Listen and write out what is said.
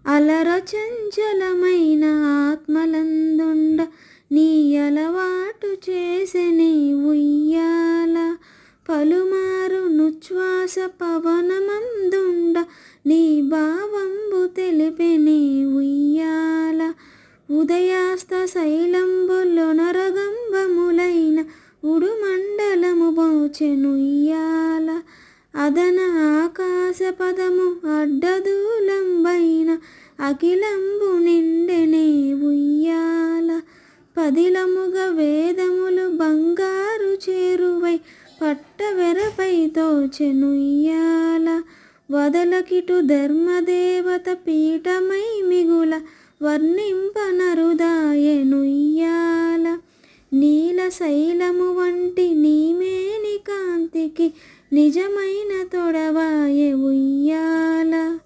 అలర చంచలమైన ఆత్మలందుండ నీ అలవాటు చేసే నీ ఉయ్యాల. పలుమారు నుచ్ఛ్వాస పవనమందుండ నీ భావంబు తెలిపే నీ ఉయ్యాల. ఉదయాస్త శైలంబులొనరగంబములైన ఉడుమండలము బోచెనుయ్యాల. అదన ఆకాశ పదము అడ్డదూలంబైన అఖిలంబు నిండెనే ఉయ్యాల. పదిలముగ వేదములు బంగారు చేరువై పట్టవెరపై తోచెనుయ్యాల. వదలకిటు ధర్మదేవత పీఠమై మిగుల వర్ణింపనరుదాయెనుయ్యాల. నీల శైలము వంటి నీమేని కాంతికి నిజమైన తొడవాయె ఉయ్యాల.